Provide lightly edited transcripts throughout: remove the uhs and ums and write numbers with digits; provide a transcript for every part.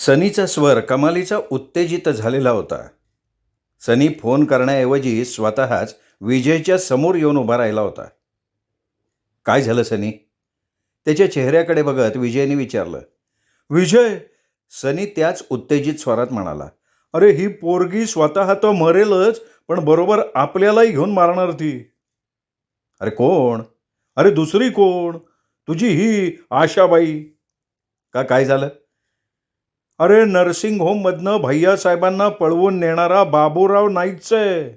सनीचा स्वर कमालीचा उत्तेजित झालेला होता. सनी फोन करण्याऐवजी स्वतःच विजयच्या समोर येऊन उभा राहिला होता. काय झालं सनी? त्याच्या चेहऱ्याकडे बघत विजयने विचारलं. विजय, सनी त्याच उत्तेजित स्वरात म्हणाला. अरे ही पोरगी स्वतः तर मरेलच, पण बरोबर आपल्यालाही घेऊन मारणार ती. अरे कोण? अरे दुसरी कोण? तुझी ही आशाबाई. का काय झालं? अरे नर्सिंग होममधनं भैयासाहेबांना पळवून नेणारा बाबूराव नाईकच आहे.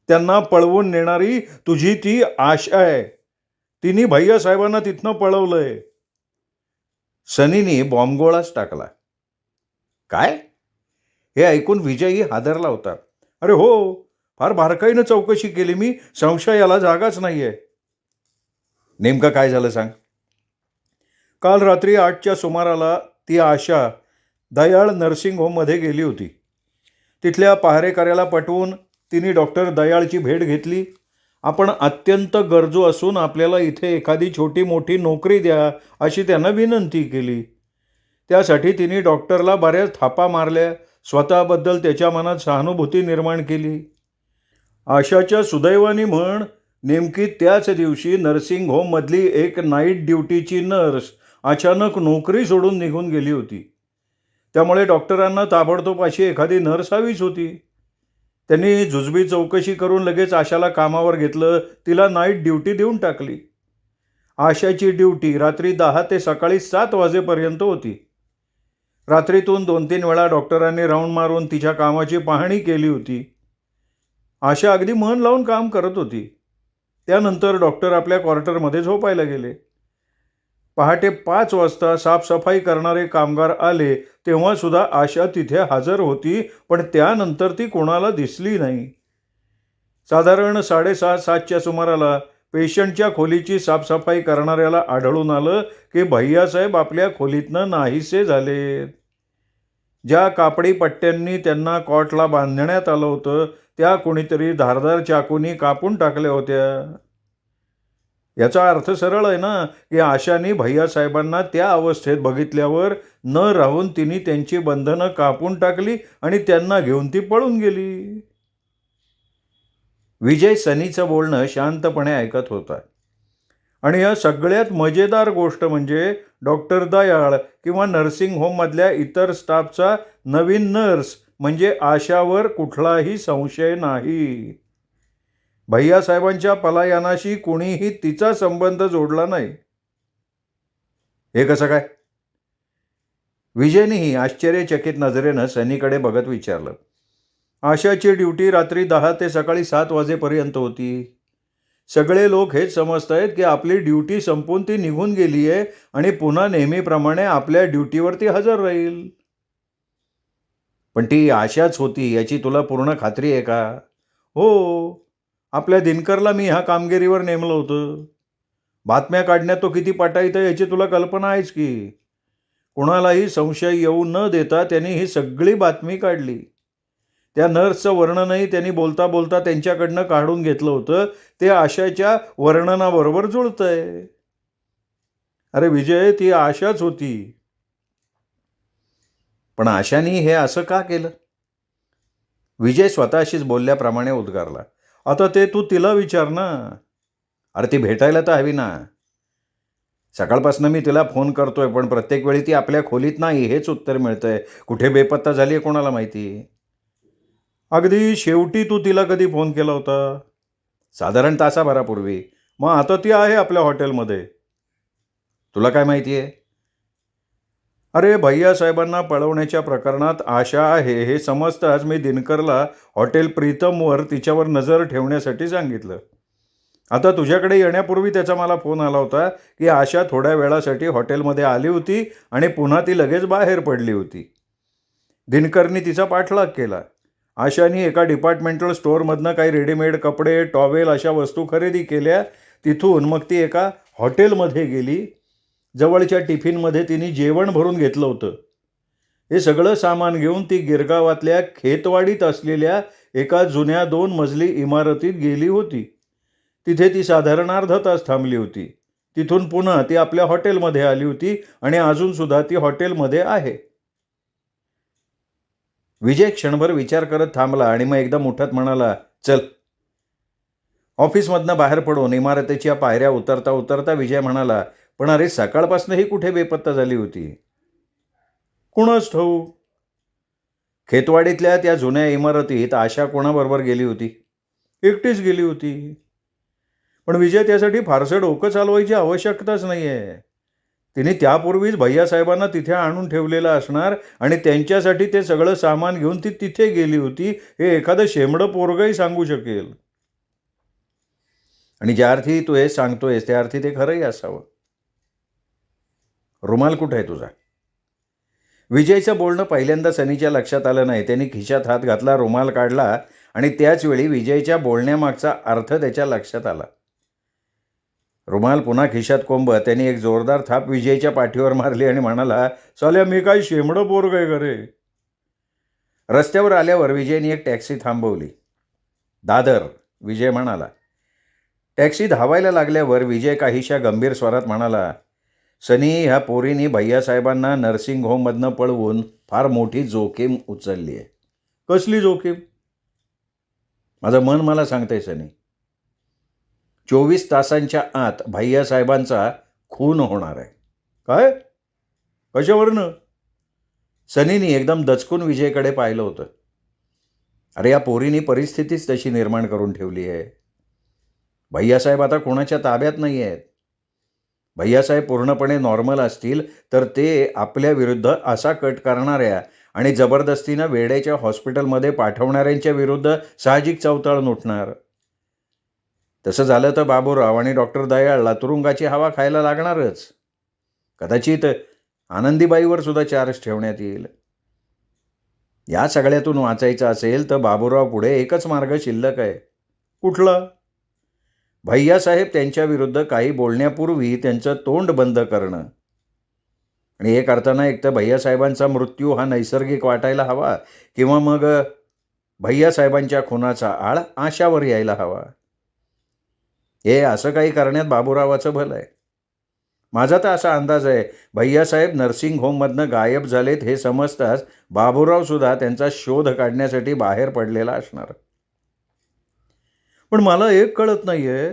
त्यांना पळवून नेणारी तुझी ती आशा आहे. तिने भैयासाहेबांना तिथनं पळवलंय. सनीने बॉम्बगोळाच टाकला. काय? हे ऐकून विजयही हादरला होता. अरे हो, फार बारकाईनं चौकशी केली मी, संशयाला जागाच नाहीये. नेमकं काय झालं सांग. काल रात्री 8च्या सुमाराला ती आशा दयाळ नर्सिंग होममध्ये गेली होती. तिथल्या पहारेकऱ्याला पटवून तिने डॉक्टर दयाळची भेट घेतली. आपण अत्यंत गरजू असून आपल्याला इथे एखादी छोटी मोठी नोकरी द्या अशी त्यांना विनंती केली. त्यासाठी तिने डॉक्टरला बऱ्याच थापा मारल्या. स्वतःबद्दल त्याच्या मनात सहानुभूती निर्माण केली. आशाच्या सुदैवाने म्हण, नेमकी त्याच दिवशी नर्सिंग होममधली एक नाईट ड्युटीची नर्स अचानक नोकरी सोडून निघून गेली होती. त्यामुळे डॉक्टरांना ताबडतोब अशी एखादी नर्स हवीच होती. त्यांनी जुजबी चौकशी करून लगेच आशाला कामावर घेतलं. तिला नाईट ड्युटी देऊन टाकली. आशाची ड्युटी रात्री 10 ते सकाळी 7 वाजेपर्यंत होती. रात्रीतून 2-3 वेळा डॉक्टरांनी राऊंड मारून तिच्या कामाची पाहणी केली होती. आशा अगदी मन लावून काम करत होती. त्यानंतर डॉक्टर आपल्या क्वार्टरमध्ये झोपायला गेले. पहाटे 5 वाजता साफसफाई करणारे कामगार आले तेव्हा सुद्धा आशा तिथे हजर होती, पण त्यानंतर ती कोणाला दिसली नाही. साधारण 6:30-7च्या सुमाराला पेशंटच्या खोलीची साफसफाई करणाऱ्याला आढळून आलं की भैयासाहेब आपल्या खोलीतनं नाहीसे झालेत. ज्या कापडी पट्ट्यांनी त्यांना कॉटला बांधण्यात आलं होतं त्या कोणीतरी धारदार चाकूनी कापून टाकल्या होत्या. याचा अर्थ सरळ आहे ना, की आशाने भैयासाहेबांना त्या अवस्थेत बघितल्यावर न राहून तिने त्यांची बंधनं कापून टाकली आणि त्यांना घेऊन ती पळून गेली. विजय सनीचं बोलणं शांतपणे ऐकत होता. आणि या सगळ्यात मजेदार गोष्ट म्हणजे डॉक्टर दयाळ किंवा नर्सिंग होममधल्या इतर स्टाफचा नवीन नर्स म्हणजे आशावर कुठलाही संशय नाही. भैयासाहेबांच्या पलायनाशी कोणीही तिचा संबंध जोडला नाही. हे कसं काय? विजयनेही आश्चर्यचकित नजरेनं सनीकडे बघत विचारलं. आशाची ड्युटी रात्री 10 ते सकाळी 7 वाजेपर्यंत होती. सगळे लोक हेच समजतायत की आपली ड्युटी संपून ती निघून गेली आहे आणि पुन्हा नेहमीप्रमाणे आपल्या ड्युटीवरती हजर राहील. पण ती आशाच होती याची तुला पूर्ण खात्री आहे का? हो, आपल्या दिनकरला मी ह्या कामगिरीवर नेमलं होतं. बातम्या काढण्यात तो किती पटाईत आहे याची तुला कल्पना आहेच की. कुणालाही संशय येऊ न देता त्यांनी ही सगळी बातमी काढली. त्या नर्सचं वर्णनही त्यांनी बोलता बोलता त्यांच्याकडनं काढून घेतलं होतं. ते आशाच्या वर्णनाबरोबर जुळतंय. अरे विजय, ती आशाच होती. पण आशाने हे असं का केलं? विजय स्वतःशीच बोलल्याप्रमाणे उद्गारला. आता ते तू तिला विचार ना. अरे ती भेटायला तर हवी ना. सकाळपासून मी तिला फोन करतोय, पण प्रत्येक वेळी ती आपल्या खोलीत नाही हेच उत्तर मिळतंय. कुठे बेपत्ता झाली आहे कोणाला माहिती. अगदी शेवटी तू तिला कधी फोन केला होता? साधारण तासाभरापूर्वी. मग आता ती आहे आपल्या हॉटेलमध्ये. तुला काय माहिती आहे? अरे भैयासाहेबांना पळवण्याच्या प्रकरणात आशा आहे हे समजताच मी दिनकरला हॉटेल प्रीतमवर तिच्यावर नजर ठेवण्यासाठी सांगितलं. आता तुझ्याकडे येण्यापूर्वी त्याचा मला फोन आला होता की आशा थोड्या वेळासाठी हॉटेलमध्ये आली होती आणि पुन्हा ती लगेच बाहेर पडली होती. दिनकरनी तिचा पाठलाग केला. आशानी एका डिपार्टमेंटल स्टोअरमधनं काही रेडीमेड कपडे, टॉवेल अशा वस्तू खरेदी केल्या. तिथून मग ती एका हॉटेलमध्ये गेली. जवळच्या टिफिनमध्ये तिने जेवण भरून घेतलं होतं. हे सगळं सामान घेऊन ती गिरगावातल्या खेतवाडीत असलेल्या एका जुन्या 2 मजली इमारतीत गेली होती. तिथे ती साधारण अर्धा तास थांबली होती. तिथून पुन्हा ती आपल्या हॉटेलमध्ये आली होती आणि अजूनसुद्धा ती हॉटेलमध्ये आहे. विजय क्षणभर विचार करत थांबला आणि मग एकदम उठत म्हणाला, चल. ऑफिसमधनं बाहेर पडून इमारतीच्या पायऱ्या उतरता उतरता विजय म्हणाला, पण अरे सकाळपासून ही कुठे बेपत्ता झाली होती? कुणास ठाऊक. खेतवाडीतल्या त्या जुन्या इमारतीत आशा कोणाबरोबर गेली होती? एकटीच गेली होती. पण विजय, त्यासाठी फारसं डोकं चालवायची आवश्यकताच नाही आहे. तिने त्यापूर्वीच भैयासाहेबांना तिथे आणून ठेवलेलं असणार आणि त्यांच्यासाठी ते सगळं सामान घेऊन ती तिथे गेली होती हे एखादं शेंबडं पोरगंही सांगू शकेल. आणि ज्या अर्थी तू हे सांगतोयस त्या अर्थी ते खरंही असावं. रुमाल कुठं आहे तुझा? विजयचं बोलणं पहिल्यांदा सनीच्या लक्षात आलं नाही. त्यांनी खिशात हात घातला, रुमाल काढला आणि त्याच वेळी विजयच्या बोलण्यामागचा अर्थ त्याच्या लक्षात आला. रुमाल पुन्हा खिशात कोंबत त्यांनी एक जोरदार थाप विजयच्या पाठीवर मारली आणि म्हणाला, साल्या मी काय शेंबडं पोरगं आहे का रे? रस्त्यावर आल्यावर विजयने एक टॅक्सी थांबवली. दादर, विजय म्हणाला. टॅक्सी धावायला लागल्यावर विजय काहीशा गंभीर स्वरात म्हणाला, सनी, ह्या पोरीने भैयासाहेबांना नर्सिंग होममधनं पळवून फार मोठी जोखीम उचलली आहे. कसली जोखीम? माझं मन मला सांगतंय सनी. 24 तासांच्या आत भैयासाहेबांचा खून होणार आहे. काय? कशावरनं? सनीने एकदम दचकून विजयकडे पाहिलं होतं. अरे या पोरीने परिस्थितीच तशी निर्माण करून ठेवली आहे. भैयासाहेब आता कोणाच्या ताब्यात नाही आहेत. भैयासाहेब पूर्णपणे नॉर्मल असतील तर ते आपल्या विरुद्ध असा कट करणाऱ्या आणि जबरदस्तीनं वेड्याच्या हॉस्पिटलमध्ये पाठवणाऱ्यांच्या विरुद्ध साहजिक चवताळून उठणार. तसं झालं तर बाबूराव आणि डॉक्टर दयाळला तुरुंगाची हवा खायला लागणारच. कदाचित आनंदीबाईवर सुद्धा चार्ज ठेवण्यात येईल. या सगळ्यातून वाचायचं असेल तर बाबूराव पुढे एकच मार्ग शिल्लक आहे. कुठला? भैयासाहेब त्यांच्या विरुद्ध काही बोलण्यापूर्वी त्यांचं तोंड बंद करणं. आणि हे करताना एक तर भैयासाहेबांचा मृत्यू हा नैसर्गिक वाटायला हवा किंवा मग भैयासाहेबांच्या खुनाचा आळ आशावर यायला हवा. हे असं काही करण्यात बाबूरावाचं भलं आहे. माझा तर असा अंदाज आहे, भैयासाहेब नर्सिंग होममधनं गायब झालेत हे समजताच बाबूरावसुद्धा त्यांचा शोध काढण्यासाठी बाहेर पडलेला असणार. पण मला एक कळत नाही आहे,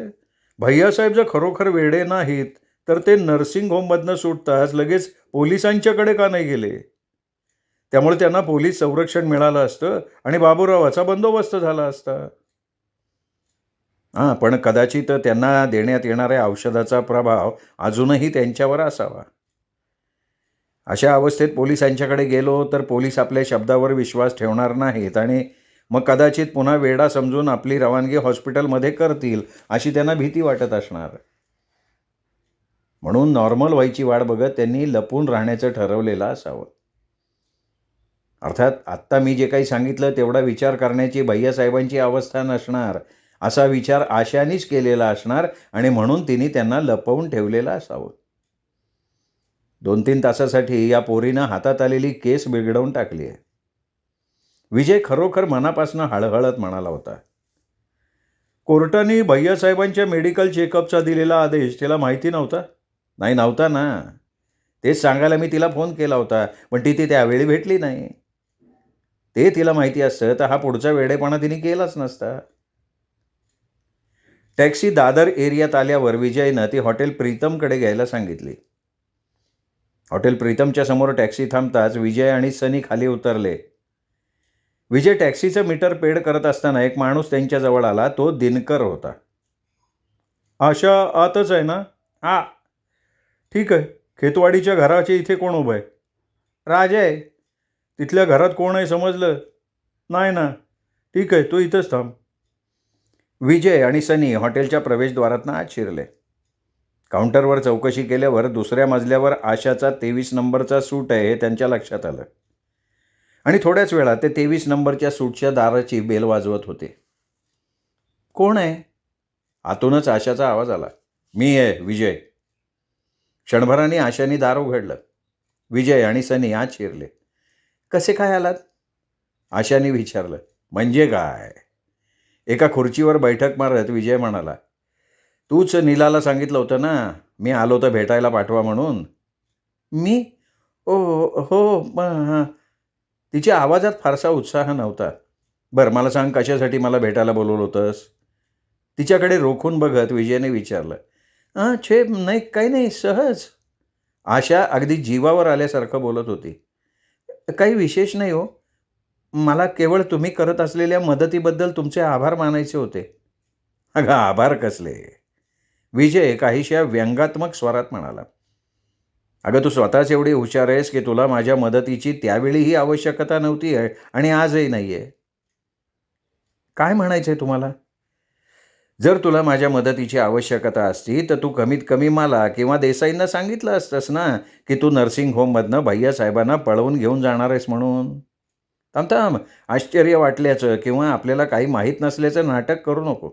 भैयासाहेब जर खरोखर वेडे नाहीत तर ते नर्सिंग होममधनं सुटताच लगेच पोलिसांच्याकडे का नाही गेले? त्यामुळे त्यांना पोलीस संरक्षण मिळालं असतं आणि बाबूरावाचा बंदोबस्त झाला असता. पण कदाचित त्यांना देण्यात येणाऱ्या औषधाचा प्रभाव अजूनही त्यांच्यावर असावा. अशा अवस्थेत पोलिसांच्याकडे गेलो तर पोलीस आपल्या शब्दावर विश्वास ठेवणार नाहीत आणि मग कदाचित पुन्हा वेडा समजून आपली रवानगी हॉस्पिटलमध्ये करतील अशी त्यांना भीती वाटत असणार. म्हणून नॉर्मल व्हायची वाट बघत त्यांनी लपून राहण्याचं ठरवलेलं असावं. अर्थात आत्ता मी जे काही सांगितलं तेवढा विचार करण्याची भैयासाहेबांची अवस्था नसणार असा विचार आशानीच केलेला असणार आणि म्हणून तिने त्यांना लपवून ठेवलेलं असावं. 2-3 तासासाठी या पोरीनं हातात आलेली केस बिघडवून टाकली आहे. विजय खरोखर मनापासून हळहळत म्हणाला होता. कोर्टाने भैयासाहेबांच्या मेडिकल चेकअपचा दिलेला आदेश तिला माहिती नव्हता? नाही, नव्हता ना. तेच सांगायला मी तिला फोन केला होता, पण ती त्यावेळी भेटली नाही. ते तिला माहिती असतं तर हा पुढचा वेडेपणा तिने केलाच नसता. टॅक्सी दादर एरियात आल्यावर विजयनं ती हॉटेल प्रीतमकडे घ्यायला सांगितली. हॉटेल प्रीतमच्या समोर टॅक्सी थांबताच विजय आणि सनी खाली उतरले. विजय टॅक्सीचं मीटर पेड करत असताना एक माणूस त्यांच्याजवळ आला. तो दिनकर होता. आशा आतच आहे ना? हा, ठीक आहे. खेतवाडीच्या घराच्या इथे कोण उभं आहे? राजा आहे. तिथल्या घरात कोण आहे समजलं? नाही ना. ठीक आहे, तो इथंच थांब. विजय आणि सनी हॉटेलच्या प्रवेशद्वारातनं आत शिरले. काउंटरवर चौकशी केल्यावर दुसऱ्या मजल्यावर आशाचा 23 नंबरचा सूट आहे हे त्यांच्या लक्षात आलं आणि थोड्याच वेळात ते 23 नंबरच्या सूटच्या दाराची बेल वाजवत होते. कोण आहे? आतूनच आशाचा आवाज आला. मी आहे, विजय. क्षणभराने आशाने दार उघडलं. विजय आणि सनी आत शिरले. कसे काय आलात? आशाने विचारलं. म्हणजे काय? एका खुर्चीवर बैठक मारत विजय म्हणाला. तूच नीलाला सांगितलं होतं ना मी आलो तर भेटायला पाठवा म्हणून. मी? ओ हो, हां. तिच्या आवाजात फारसा उत्साह नव्हता. बरं मला सांग, कशासाठी मला भेटायला बोलवलं होतंस? तिच्याकडे रोखून बघत विजयने विचारलं. छे नाही, काही नाही, सहज. आशा अगदी जीवावर आल्यासारखं बोलत होती. काही विशेष नाही हो. मला केवळ तुम्ही करत असलेल्या मदतीबद्दल तुमचे आभार मानायचे होते. अगं आभार कसले? विजय काहीशा व्यंगात्मक स्वरात म्हणाला. अगं तू स्वतःच एवढी हुशार आहेस की तुला माझ्या मदतीची त्यावेळीही आवश्यकता नव्हती आहे आणि आजही नाही आहे. काय म्हणायचं आहे तुम्हाला? जर तुला माझ्या मदतीची आवश्यकता असती तर तू कमीत कमी मला किंवा देसाईंना सांगितलं असतंस ना, की तू नर्सिंग होममधनं भैयासाहेबांना पळवून घेऊन जाणार आहेस म्हणून. थांब थांब, आश्चर्य वाटल्याचं किंवा आपल्याला काही माहीत नसल्याचं नाटक करू नको.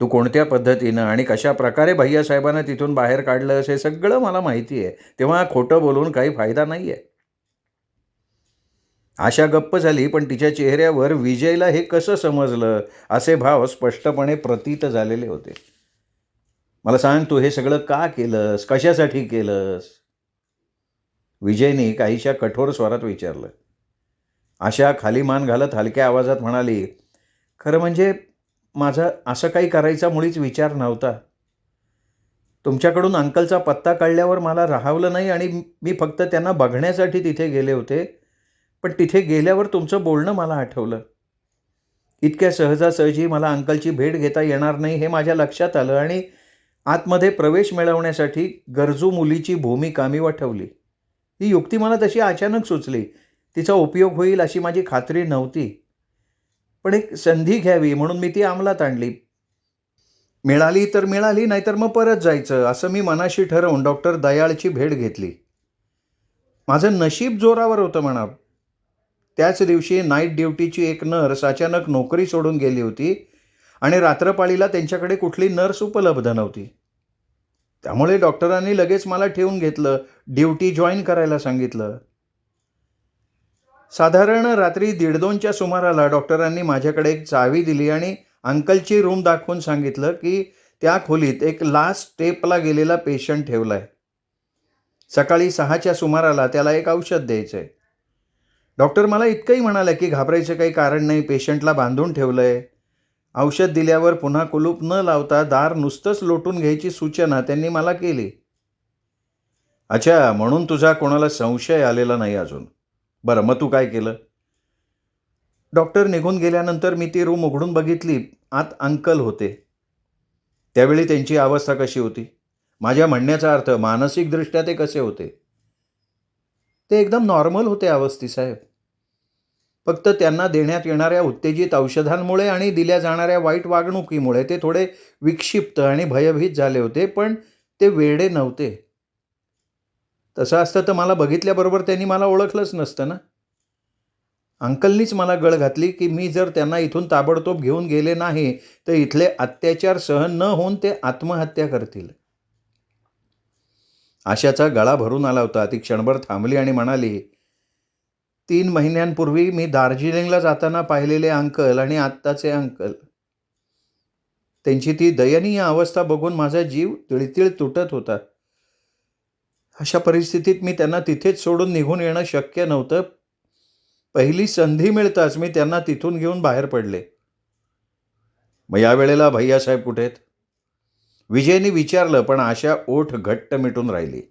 तू कोणत्या पद्धतीनं आणि कशा प्रकारे भैयासाहेबांना तिथून बाहेर काढलंस हे सगळं मला माहिती आहे. तेव्हा खोटं बोलून काही फायदा नाही आहे. आशा गप्प झाली, पण तिच्या चेहऱ्यावर विजयला हे कसं समजलं असे भाव स्पष्टपणे प्रतीत झालेले होते. मला सांग, तू हे सगळं का केलंस? कशासाठी केलंस? विजयने काहीशा कठोर स्वरात विचारलं. आशा खाली मान घालत हलक्या आवाजात म्हणाली, खरं म्हणजे माझा असं काही करायचा मुळीच विचार नव्हता. तुमच्याकडून अंकलचा पत्ता कळल्यावर मला राहावलं नाही आणि मी फक्त त्यांना बघण्यासाठी तिथे गेले होते. पण तिथे गेल्यावर तुमचं बोलणं मला आठवलं. इतक्या सहजासहजी मला अंकलची भेट घेता येणार नाही हे माझ्या लक्षात आलं आणि आतमध्ये प्रवेश मिळवण्यासाठी गरजू मुलीची भूमिका मी वठवली. ही युक्ती मला तशी अचानक सुचली. तिचा उपयोग होईल अशी माझी खात्री नव्हती. पण एक संधी घ्यावी म्हणून मी ती अंमलात आणली. मिळाली तर मिळाली, नाहीतर मग परत जायचं असं मी मनाशी ठरवून डॉक्टर दयाळची भेट घेतली. माझं नशीब जोरावर होतं म्हणा. त्याच दिवशी नाईट ड्युटीची एक नर्स अचानक नोकरी सोडून गेली होती आणि रात्रपाळीला त्यांच्याकडे कुठली नर्स उपलब्ध नव्हती. त्यामुळे डॉक्टरांनी लगेच मला ठेवून घेतलं, ड्युटी जॉईन करायला सांगितलं. साधारण रात्री 1:30च्या सुमाराला डॉक्टरांनी माझ्याकडे एक चावी दिली आणि अंकलची रूम दाखवून सांगितलं की त्या खोलीत एक लास्ट स्टेपला गेलेला पेशंट ठेवला आहे. सकाळी 6च्या सुमाराला त्याला एक औषध द्यायचं आहे. डॉक्टर मला इतकंही म्हणाले की घाबरायचं काही कारण नाही, पेशंटला बांधून ठेवलं आहे. औषध दिल्यावर पुन्हा कुलूप न लावता दार नुसतंच लोटून घ्यायची सूचना त्यांनी मला केली. अच्छा, म्हणून तुझा कोणाला संशय आलेला नाही अजून. बरं, मग तू काय केलं? डॉक्टर निघून गेल्यानंतर मी ती रूम उघडून बघितली. आत अंकल होते. त्यावेळी त्यांची अवस्था कशी होती? माझ्या म्हणण्याचा अर्थ मानसिकदृष्ट्या ते कसे होते? ते एकदम नॉर्मल होते अवस्थी साहेब. फक्त त्यांना देण्यात येणाऱ्या उत्तेजित औषधांमुळे आणि दिल्या जाणाऱ्या वाईट वागणुकीमुळे ते थोडे विक्षिप्त आणि भयभीत झाले होते, पण ते वेडे नव्हते. तसं असतं तर मला बघितल्याबरोबर त्यांनी मला ओळखलंच नसतं ना. अंकलनीच मला गळ घातली की मी जर त्यांना इथून ताबडतोब घेऊन गेले नाही तर इथले अत्याचार सहन न होऊन ते आत्महत्या करतील. आशाचा गळा भरून आला होता. ती क्षणभर थांबली आणि म्हणाली, 3 महिन्यांपूर्वी मी दार्जिलिंगला जाताना पाहिलेले अंकल आणि आत्ताचे अंकल. त्यांची ती दयनीय अवस्था बघून माझा जीव तिळतिळ तुटत होता. अशा परिस्थितीत मी त्यांना तिथेच सोडून निघून येणं शक्य नव्हतं. पहिली संधी मिळताच मी त्यांना तिथून घेऊन बाहेर पडले. मग यावेळेला भैयासाहेब कुठे आहेत? विजयने विचारलं, पण आशा ओठ घट्ट मिटून राहिली.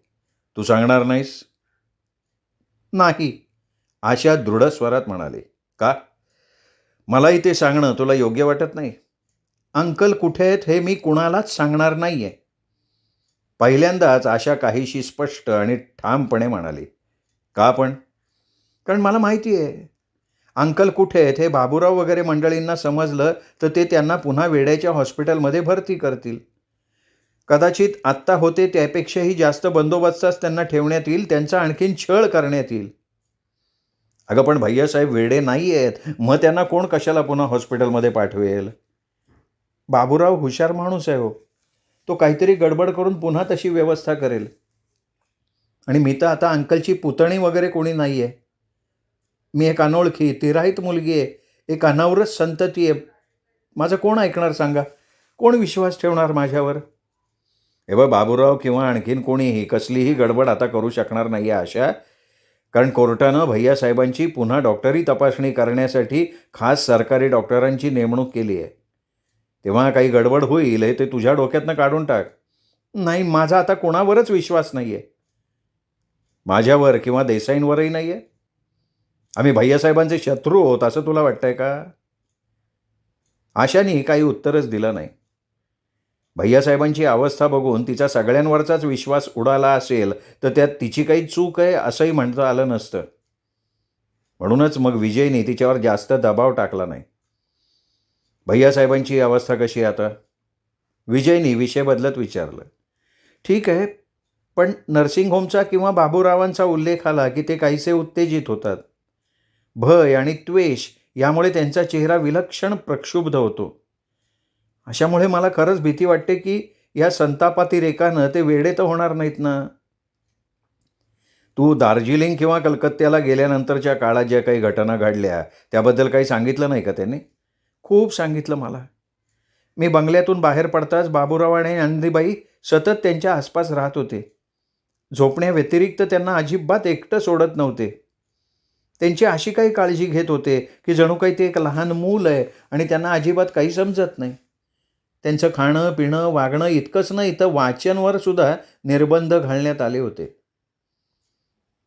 तू सांगणार नाहीस? नाही, आशा दृढ स्वरात म्हणाली. का? मलाही ते सांगणं तुला योग्य वाटत नाही? अंकल कुठे आहेत हे मी कुणालाच सांगणार नाहीये. पहिल्यांदाच आशा काहीशी स्पष्ट आणि ठामपणे म्हणाली. का पण? कारण मला माहिती आहे, अंकल कुठे आहेत हे बाबूराव वगैरे मंडळींना समजलं तर ते त्यांना पुन्हा वेड्याच्या हॉस्पिटलमध्ये भरती करतील. कदाचित आत्ता होते त्यापेक्षाही जास्त बंदोबस्ताच त्यांना ठेवण्यात येईल, त्यांचा आणखीन छळ करण्यात येईल. अगं पण भैयासाहेब वेडे नाही आहेत, मग त्यांना कोण कशाला पुन्हा हॉस्पिटलमध्ये पाठवेल? बाबूराव हुशार माणूस आहे हो. तो काहीतरी गडबड करून पुन्हा तशी व्यवस्था करेल. आणि मी तर आता अंकलची पुतणी वगैरे कोणी नाही आहे. मी एक अनोळखी तिराहित मुलगी आहे, एक अनावरच संतती आहे. माझं कोण ऐकणार सांगा? कोण विश्वास ठेवणार माझ्यावर? हे बघ, बाबूराव किंवा आणखीन कोणीही कसलीही गडबड आता करू शकणार नाही आहे आशा. कारण कोर्टानं भैयासाहेबांची पुन्हा डॉक्टरी तपासणी करण्यासाठी खास सरकारी डॉक्टरांची नेमणूक केली आहे. तेव्हा काही गडबड होईल हे ते तुझ्या डोक्यातनं काढून टाक. नाही, माझा आता कोणावरच विश्वास नाही आहे. माझ्यावर किंवा देसाईंवरही नाही आहे. आम्ही भैयासाहेबांचे शत्रू आहोत असं तुला वाटतंय का? आशाने काही उत्तरच दिलं नाही. भैयासाहेबांची अवस्था बघून तिचा सगळ्यांवरचाच विश्वास उडाला असेल तर त्यात तिची काही चूक आहे असंही म्हणता आलं नसतं. म्हणूनच मग विजयने तिच्यावर जास्त दबाव टाकला नाही. भैयासाहेबांची अवस्था कशी आहे आता? विजयने विषय बदलत विचारलं. ठीक आहे, पण नर्सिंग होमचा किंवा बाबूरावांचा उल्लेख आला की ते काहीसे उत्तेजित होतात. भय आणि त्वेष यामुळे त्यांचा चेहरा विलक्षण प्रक्षुब्ध होतो. अशामुळे मला खरंच भीती वाटते की या संतापातिरेकानं ते वेडे तर होणार नाहीत ना. तू दार्जिलिंग किंवा कलकत्त्याला गेल्यानंतरच्या काळात ज्या काही घटना घडल्या त्याबद्दल काही सांगितलं नाही का त्यांनी? खूप सांगितलं मला. मी बंगल्यातून बाहेर पडताच बाबूराव आणि आनंदीबाई सतत त्यांच्या आसपास राहत होते. झोपण्याव्यतिरिक्त त्यांना अजिबात एकटं सोडत नव्हते. त्यांची अशी काही काळजी घेत होते की जणू काही ते एक लहान मूल आहे आणि त्यांना अजिबात काही समजत नाही. त्यांचं खाणं पिणं वागणं इतकंच नाही तर वाचनवर सुद्धा निर्बंध घालण्यात आले होते.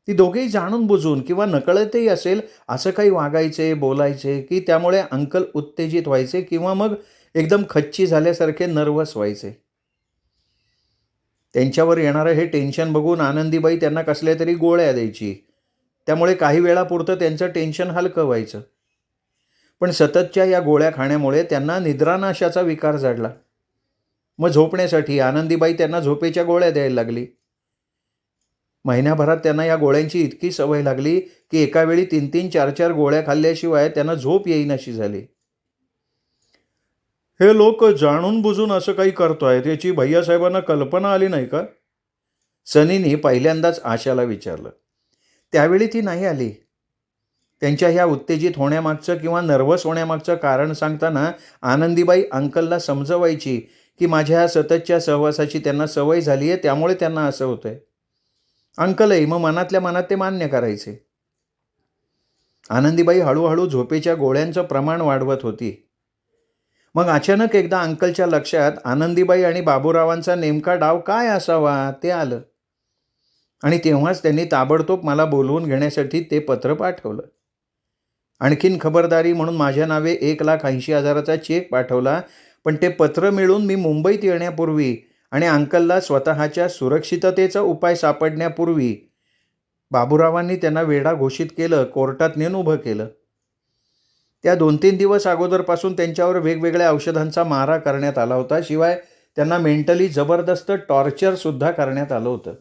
ती दोघेही जाणून बुजून किंवा नकळतही असेल असं काही वागायचे बोलायचे की त्यामुळे अंकल उत्तेजित व्हायचे किंवा मग एकदम खच्ची झाल्यासारखे नर्वस व्हायचे. त्यांच्यावर येणारं हे टेन्शन बघून आनंदीबाई त्यांना कसल्या तरी गोळ्या द्यायची. त्यामुळे काही वेळापुरतं त्यांचं टेन्शन हलकं व्हायचं. पण सततच्या या गोळ्या खाण्यामुळे त्यांना निद्रानाशाचा विकार जडला. मग झोपण्यासाठी आनंदीबाई त्यांना झोपेच्या गोळ्या द्यायला लागली. महिन्याभरात त्यांना या गोळ्यांची इतकी सवय लागली की एका वेळी 3-3, 4-4 गोळ्या खाल्ल्याशिवाय त्यांना झोप येईनाशी झाली. हे लोक जाणून बुजून असं काही करतायत याची भैयासाहेबांना कल्पना आली नाही का? सनीने पहिल्यांदाच आशाला विचारलं. त्यावेळी ती नाही आली. त्यांच्या ह्या उत्तेजित होण्यामागचं किंवा नर्वस होण्यामागचं कारण सांगताना आनंदीबाई अंकलला समजवायची की माझ्या ह्या सततच्या सहवासाची त्यांना सवय झाली आहे त्यामुळे त्यांना असं होतंय. अंकलही मग मनातल्या मनात ते मान्य करायचे. आनंदीबाई हळूहळू झोपेच्या गोळ्यांचं प्रमाण वाढवत होती. मग अचानक एकदा अंकलच्या लक्षात आनंदीबाई आणि बाबूरावांचा नेमका डाव काय असावा ते आलं. आणि तेव्हाच त्यांनी ताबडतोब मला बोलवून घेण्यासाठी ते पत्र पाठवलं. आणखीन खबरदारी म्हणून माझ्या नावे 1,80,000चा चेक पाठवला. पण ते पत्र मिळून मी मुंबईत येण्यापूर्वी आणि अंकलला स्वतःच्या सुरक्षिततेचा उपाय सापडण्यापूर्वी बाबूरावांनी त्यांना वेडा घोषित केलं, कोर्टात नेऊन उभं केलं. त्या 2-3 दिवस अगोदरपासून त्यांच्यावर वेगवेगळ्या औषधांचा मारा करण्यात आला होता. शिवाय त्यांना मेंटली जबरदस्त टॉर्चरसुद्धा करण्यात आलं होतं.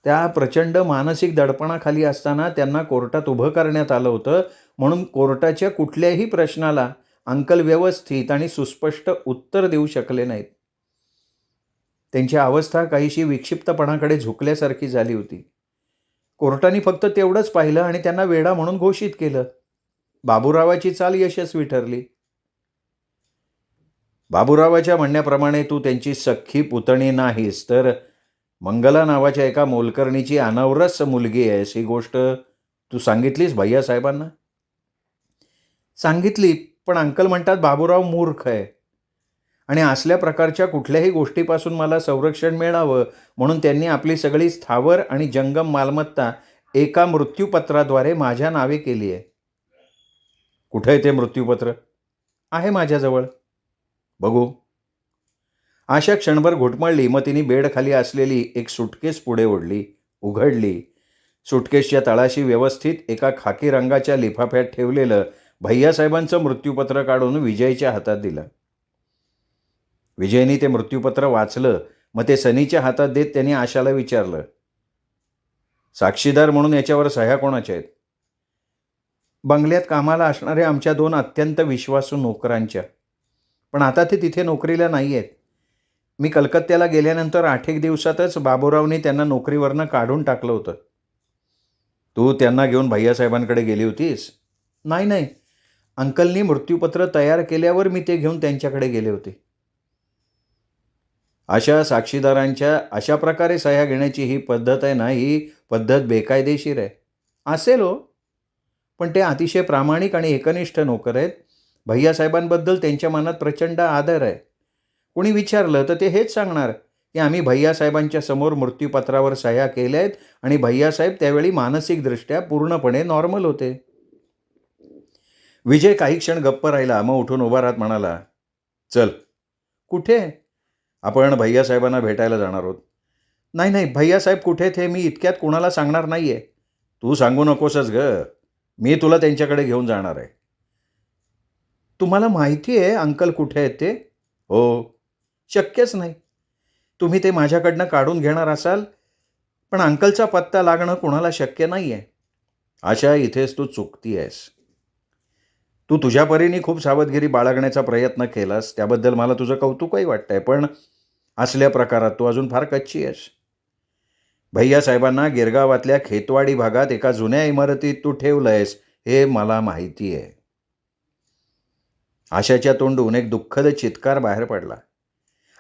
त्या प्रचंड मानसिक दडपणाखाली असताना त्यांना कोर्टात उभं करण्यात आलं होतं. म्हणून कोर्टाच्या कुठल्याही प्रश्नाला अंकल व्यवस्थित आणि सुस्पष्ट उत्तर देऊ शकले नाहीत. त्यांची अवस्था काहीशी विक्षिप्तपणाकडे झुकल्यासारखी झाली होती. कोर्टाने फक्त तेवढंच पाहिलं आणि त्यांना वेडा म्हणून घोषित केलं. बाबूरावाची चाल यशस्वी ठरली. बाबूरावाच्या म्हणण्याप्रमाणे तू त्यांची सख्खी पुतणी नाहीस तर मंगला नावाच्या एका मोलकरणीची अनवरस मुलगी आहेस ही गोष्ट तू सांगितलीस भैयासाहेबांना? सांगितली, पण अंकल म्हणतात बाबूराव मूर्ख आहे आणि असल्या प्रकारच्या कुठल्याही गोष्टीपासून मला संरक्षण मिळावं म्हणून त्यांनी आपली सगळी स्थावर आणि जंगम मालमत्ता एका मृत्यूपत्राद्वारे माझ्या नावे केली आहे. कुठे आहे ते मृत्यूपत्र? आहे माझ्याजवळ. बघू. आशा क्षणभर घुटमळली. मग तिने बेडखाली असलेली एक सुटकेस पुढे ओढली, उघडली. सुटकेसच्या तळाशी व्यवस्थित एका खाकी रंगाच्या लिफाफ्यात ठेवलेलं भैयासाहेबांचं मृत्यूपत्र काढून विजयच्या हातात दिलं. विजयने ते मृत्यूपत्र वाचलं. मग ते सनीच्या हातात देत त्यांनी आशाला विचारलं, साक्षीदार म्हणून याच्यावर सह्या कोणाच्या आहेत? बंगल्यात कामाला असणाऱ्या आमच्या 2 अत्यंत विश्वासू नोकरांच्या. पण आता ते तिथे नोकरीला नाही आहेत. मी कलकत्त्याला गेल्यानंतर 8 दिवसातच बाबूरावने त्यांना नोकरीवरनं काढून टाकलं होतं. तू त्यांना घेऊन भैयासाहेबांकडे गेली होतीस? नाही. अंकलनी मृत्यूपत्र तयार केल्यावर मी ते घेऊन त्यांच्याकडे गेले होते. अशा साक्षीदारांच्या अशा प्रकारे सह्या घेण्याची ही पद्धत आहे ना, ही पद्धत बेकायदेशीर आहे. असेल हो, पण ते अतिशय प्रामाणिक आणि एकनिष्ठ नोकर आहेत. भैयासाहेबांबद्दल त्यांच्या मनात प्रचंड आदर आहे. कोणी विचारलं तर ते हेच सांगणार की आम्ही भैयासाहेबांच्या समोर मृत्यूपत्रावर सह्या केल्या आहेत आणि भैयासाहेब त्यावेळी मानसिकदृष्ट्या पूर्णपणे नॉर्मल होते. विजय काही क्षण गप्प राहिला, मग उठून उभा राहत म्हणाला, चल. कुठे? आपण भैयासाहेबांना भेटायला जाणार आहोत. नाही नाही, भैयासाहेब कुठे ते मी इतक्यात कुणाला सांगणार नाही आहे. तू सांगू नकोसच ग, मी तुला त्यांच्याकडे घेऊन जाणार आहे. तुम्हाला माहिती आहे अंकल कुठे आहेत ते? हो. शक्यच नाही. तुम्ही ते माझ्याकडनं काढून घेणार असाल, पण अंकलचा पत्ता लागणं कुणाला शक्य नाही आहे. आशा, इथेच तू चुकती आहेस. तू तुझ्या परीने खूप सावधगिरी बाळगण्याचा प्रयत्न केलास, त्याबद्दल मला तुझं कौतुकही वाटतंय, पण असल्या प्रकारात तू अजून फार कच्ची आहेस. भैयासाहेबांना गिरगावातल्या खेतवाडी भागात एका जुन्या इमारतीत तू ठेवलंयस हे मला माहिती आहे. आशाच्या तोंडून एक दुःखद चित्कार बाहेर पडला.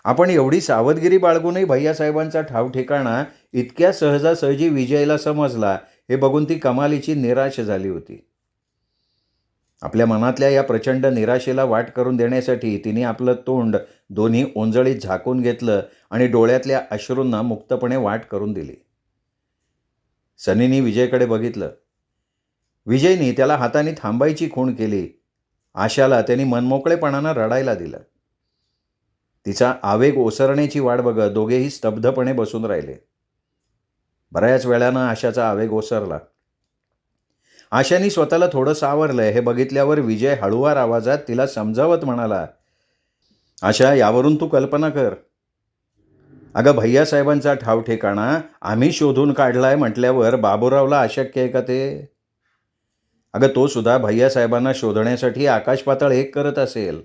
आपण एवढी सावधगिरी बाळगूनही भैयासाहेबांचा ठाव ठिकाणा इतक्या सहजासहजी विजयला समजला हे बघून ती कमालीची निराश झाली होती. आपल्या मनातल्या या प्रचंड निराशेला वाट करून देण्यासाठी तिने आपलं तोंड दोन्ही ओंजळीत झाकून घेतलं आणि डोळ्यातल्या अश्रूंना मुक्तपणे वाट करून दिली. सनीने विजयकडे बघितलं. विजयने त्याला हाताने थांबायची खूण केली. आशाला त्यांनी मनमोकळेपणानं रडायला दिलं. तिचा आवेग ओसरण्याची वाट बघत दोघेही स्तब्धपणे बसून राहिले. बऱ्याच वेळानं आशाचा आवेग ओसरला. आशाने स्वतःला थोडं सावरलंय हे बघितल्यावर विजय हळुवार आवाजात तिला समजावत म्हणाला, आशा, यावरून तू कल्पना कर. अगं, भैयासाहेबांचा ठाव ठिकाणा आम्ही शोधून काढलाय म्हटल्यावर बाबूरावला अशक्य आहे का ते? अगं, तो सुद्धा भैयासाहेबांना शोधण्यासाठी आकाश पाताळ एक करत असेल.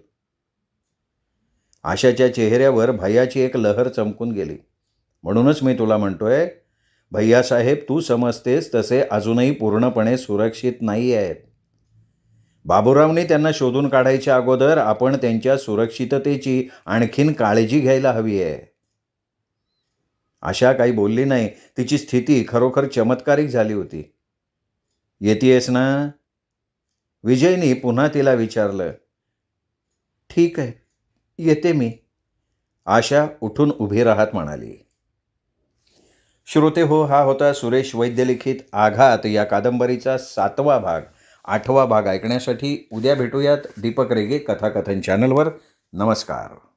आशाच्या चेहऱ्यावर भयाची एक लहर चमकून गेली. म्हणूनच मी तुला म्हणतोय, भैयासाहेब तू समजतेस तसे अजूनही पूर्णपणे सुरक्षित नाही आहेत. बाबूरावने त्यांना शोधून काढायच्या अगोदर आपण त्यांच्या सुरक्षिततेची आणखीन काळजी घ्यायला हवी आहे. आशा काही बोलली नाही. तिची स्थिती खरोखर चमत्कारिक झाली होती. येतेयस ना? विजयने पुन्हा तिला विचारलं. ठीक आहे, येते मी. आशा उठून उभी राहत म्हणाली. श्रोते हो, हा होता सुरेश वैद्य लिखित आघात या कादंबरीचा 7वा भाग. 8वा भाग ऐकण्यासाठी उद्या भेटूयात दीपक रेगे कथाकथन चॅनलवर. नमस्कार.